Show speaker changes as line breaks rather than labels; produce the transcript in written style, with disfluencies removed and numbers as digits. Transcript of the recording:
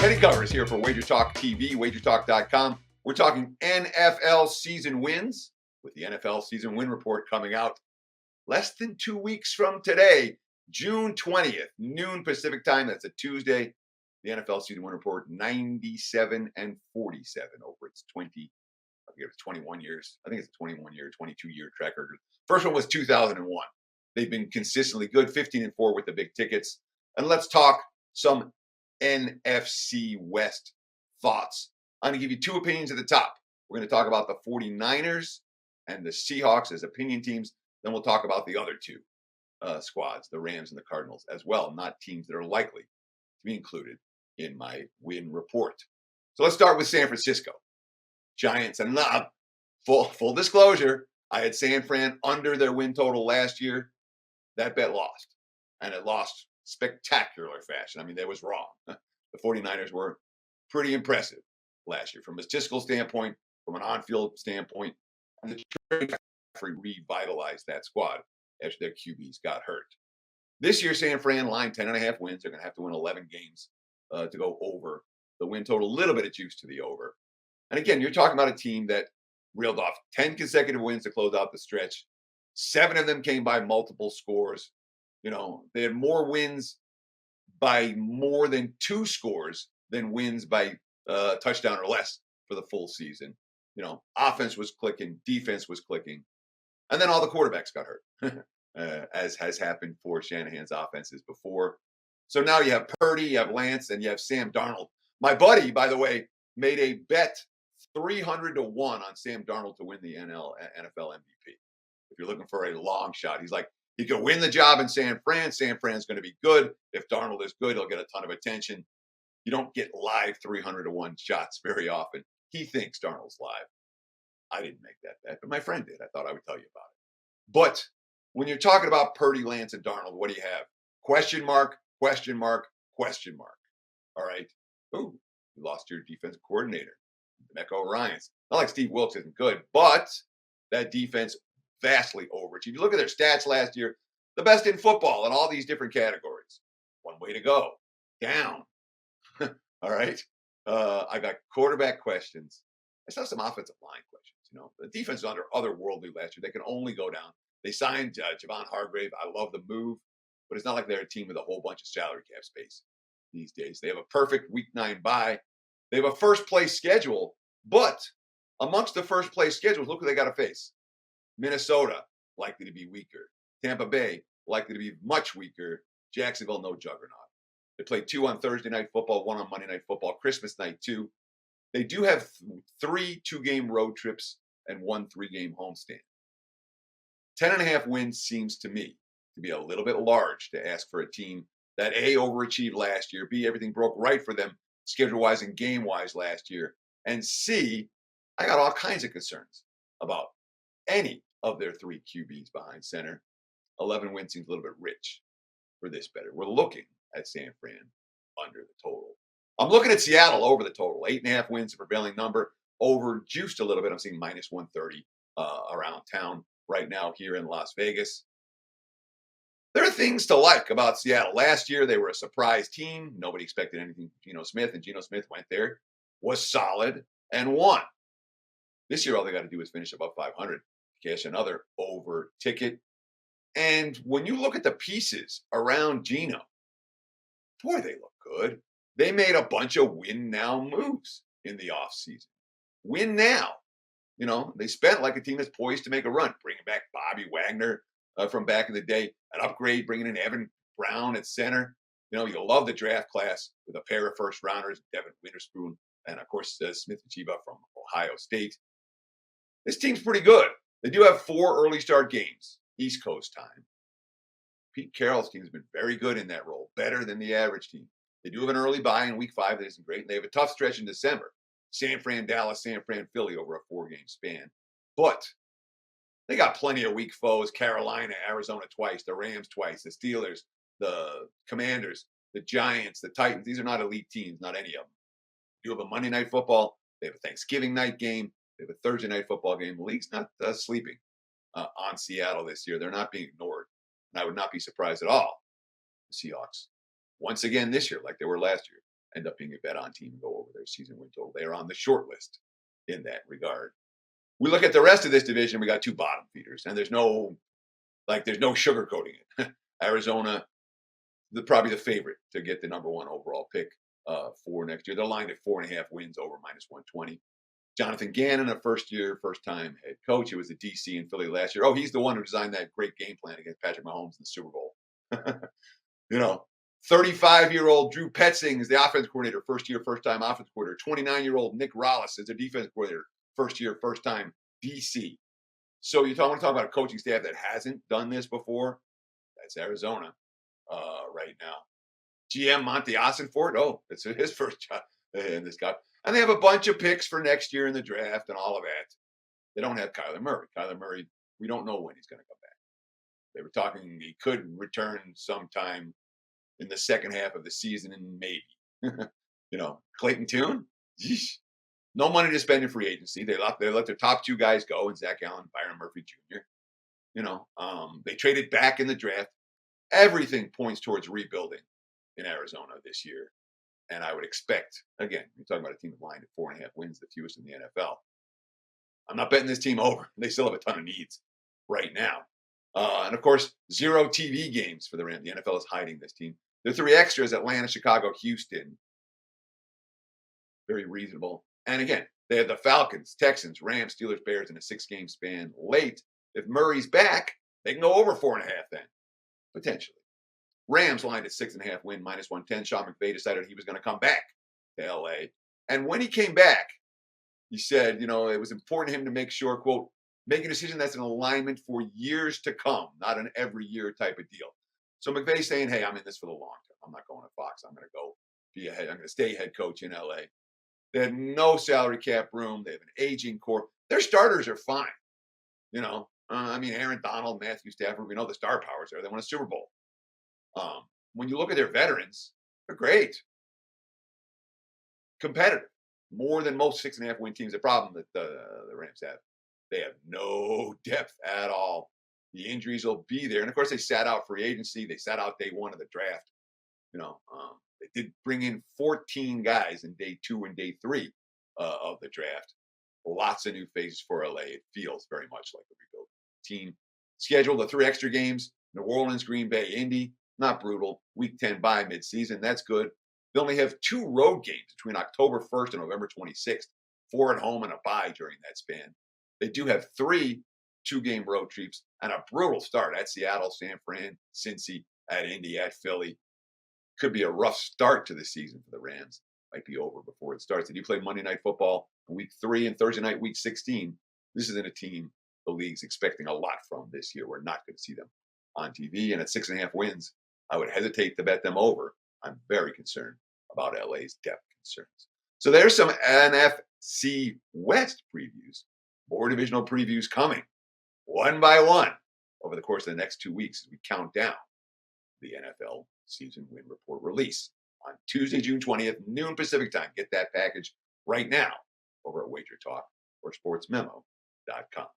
Handicapper is here for Wager Talk TV, wagertalk.com. We're talking NFL season wins with the NFL season win report coming out less than 2 weeks from today, June 20th, noon Pacific time. That's a Tuesday. The NFL season win report, 97 and 47 over its 21 years. I think it's a 21-year, 22-year track record. First one was 2001. They've been consistently good, 15 and 4 with the big tickets. And let's talk some NFC West thoughts. I'm going to give you two opinions at the top. We're going to talk about the 49ers and the Seahawks as opinion teams. Then we'll talk about the other two squads, the Rams and the Cardinals as well, not teams that are likely to be included in my win report. So let's start with San Francisco. Giants, and full disclosure, I had San Fran under their win total last year. That bet lost, and it lost spectacular fashion. I mean, that was wrong. The 49ers were pretty impressive last year from a statistical standpoint, from an on-field standpoint, and the trade revitalized that squad as their QBs got hurt. This year, San Fran line 10.5 wins. They're going to have to win 11 games to go over the win total. A little bit of juice to the over. And again, you're talking about a team that reeled off 10 consecutive wins to close out the stretch. 7 of them came by multiple scores. You know, they had more wins by more than 2 scores than wins by touchdown or less for the full season. You know, offense was clicking, defense was clicking, and then all the quarterbacks got hurt, as has happened for Shanahan's offenses before. So now you have Purdy, you have Lance, and you have Sam Darnold. My buddy, by the way, made a bet 300-1 on Sam Darnold to win the NFL MVP. If you're looking for a long shot, he's like, he could win the job in San Fran. San Fran's going to be good. If Darnold is good, he'll get a ton of attention. You don't get live 300-1 shots very often. He thinks Darnold's live. I didn't make that bet, but my friend did. I thought I would tell you about it. But when you're talking about Purdy, Lance, and Darnold, what do you have? Question mark, question mark, question mark. All right. Ooh, you lost your defensive coordinator, Mecca Ryans. Not like Steve Wilkes isn't good, but that defense vastly overachieved. You look at their stats last year, the best in football in all these different categories. One way to go, down. All right. I got quarterback questions. I saw some offensive line questions. You know, the defense was otherworldly last year. They can only go down. They signed Javon Hargrave. I love the move, but it's not like they're a team with a whole bunch of salary cap space these days. They have a perfect week 9 bye. They have a first place schedule, but amongst the first place schedules, look who they got to face. Minnesota, likely to be weaker. Tampa Bay, likely to be much weaker. Jacksonville, no juggernaut. They play 2 on Thursday Night Football, 1 on Monday Night Football, Christmas night 2. They do have 3 2-game road trips and 1 3-game homestand. 10.5 wins seems to me to be a little bit large to ask for a team that A, overachieved last year, B, everything broke right for them schedule-wise and game-wise last year, and C, I got all kinds of concerns about any of their 3 QBs behind center. 11 wins seems a little bit rich for this better. We're looking at San Fran under the total. I'm looking at Seattle over the total. 8.5 wins, the prevailing number. Over juiced a little bit. I'm seeing minus 130 around town right now here in Las Vegas. There are things to like about Seattle. Last year, they were a surprise team. Nobody expected anything from Geno Smith, and Geno Smith went there, was solid, and won. This year, all they got to do is finish above 500 to cash another over ticket. And when you look at the pieces around Geno, boy, they look good. They made a bunch of win now moves in the offseason. Win now. You know, they spent like a team that's poised to make a run, bringing back Bobby Wagner from back in the day, an upgrade, bringing in Evan Brown at center. You know, you'll love the draft class with a pair of first rounders, Devin Witherspoon, and of course, Smith Chiba from Ohio State. This team's pretty good. They do have 4 early start games, East Coast time. Pete Carroll's team has been very good in that role, better than the average team. They do have an early bye in week 5 that isn't great, and they have a tough stretch in December. San Fran, Dallas, San Fran, Philly over a 4-game span. But they got plenty of weak foes. Carolina, Arizona twice, the Rams twice, the Steelers, the Commanders, the Giants, the Titans. These are not elite teams, not any of them. You have a Monday Night Football. They have a Thanksgiving night game. They have a Thursday Night Football game. The league's not sleeping on Seattle this year. They're not being ignored. And I would not be surprised at all. The Seahawks, once again this year, like they were last year, end up being a bet on team and go over their season win total. They are on the short list in that regard. We look at the rest of this division, we got two bottom feeders, and there's no sugarcoating it. Arizona, probably the favorite to get the number one overall pick for next year. They're lined at 4.5 wins over -120. Jonathan Gannon, a first-time head coach. He was a DC in Philly last year. Oh, he's the one who designed that great game plan against Patrick Mahomes in the Super Bowl. 35-year-old Drew Petzing is the offense coordinator, first-time offense coordinator. 29-year-old Nick Rollis is the defense coordinator, first-time DC. So want to talk about a coaching staff that hasn't done this before? That's Arizona right now. GM Monty Ossenfort, it's his first job in this guy. And they have a bunch of picks for next year in the draft and all of that. They don't have Kyler Murray. Kyler Murray, we don't know when he's going to come back. They were talking he could return sometime in the second half of the season, and maybe. Clayton Tune, no money to spend in free agency. They let their top two guys go, and Zach Allen, Byron Murphy Jr. They traded back in the draft. Everything points towards rebuilding in Arizona this year. And I would expect, again, you're talking about a team lined at 4.5 wins, the fewest in the NFL. I'm not betting this team over. They still have a ton of needs right now. And of course, 0 TV games for the Rams. The NFL is hiding this team. The 3 extras: Atlanta, Chicago, Houston. Very reasonable. And again, they have the Falcons, Texans, Rams, Steelers, Bears in a 6-game span late. If Murray's back, they can go over 4.5 then, potentially. Rams lined at 6.5 win, -110. Sean McVay decided he was going to come back to LA. And when he came back, he said, it was important to him to make sure, quote, make a decision that's an alignment for years to come, not an every year type of deal. So McVay's saying, hey, I'm in this for the long term. I'm not going to Fox. I'm going to go be I'm going to stay head coach in LA. They have no salary cap room. They have an aging core. Their starters are fine. Aaron Donald, Matthew Stafford, we know the star powers there. They won a Super Bowl. When you look at their veterans, they're great. Competitive. More than most 6.5 win teams. The problem that the Rams have, they have no depth at all. The injuries will be there. And of course, they sat out free agency. They sat out day 1 of the draft. They did bring in 14 guys in day 2 and day 3 of the draft. Lots of new faces for LA. It feels very much like a rebuild team. Scheduled the 3 extra games: New Orleans, Green Bay, Indy. Not brutal. Week 10 bye midseason. That's good. They only have 2 road games between October 1st and November 26th. 4 at home and a bye during that span. They do have 3 2-game road trips and a brutal start at Seattle, San Fran, Cincy, at Indy, at Philly. Could be a rough start to the season for the Rams. Might be over before it starts. They do play Monday Night Football in week 3 and Thursday night, week 16. This isn't a team the league's expecting a lot from this year. We're not going to see them on TV. And at 6.5 wins, I would hesitate to bet them over. I'm very concerned about LA's depth concerns. So there's some NFC West previews. More divisional previews coming one by one over the course of the next 2 weeks as we count down the NFL season win report release on Tuesday, June 20th, noon Pacific time. Get that package right now over at Wager Talk or SportsMemo.com.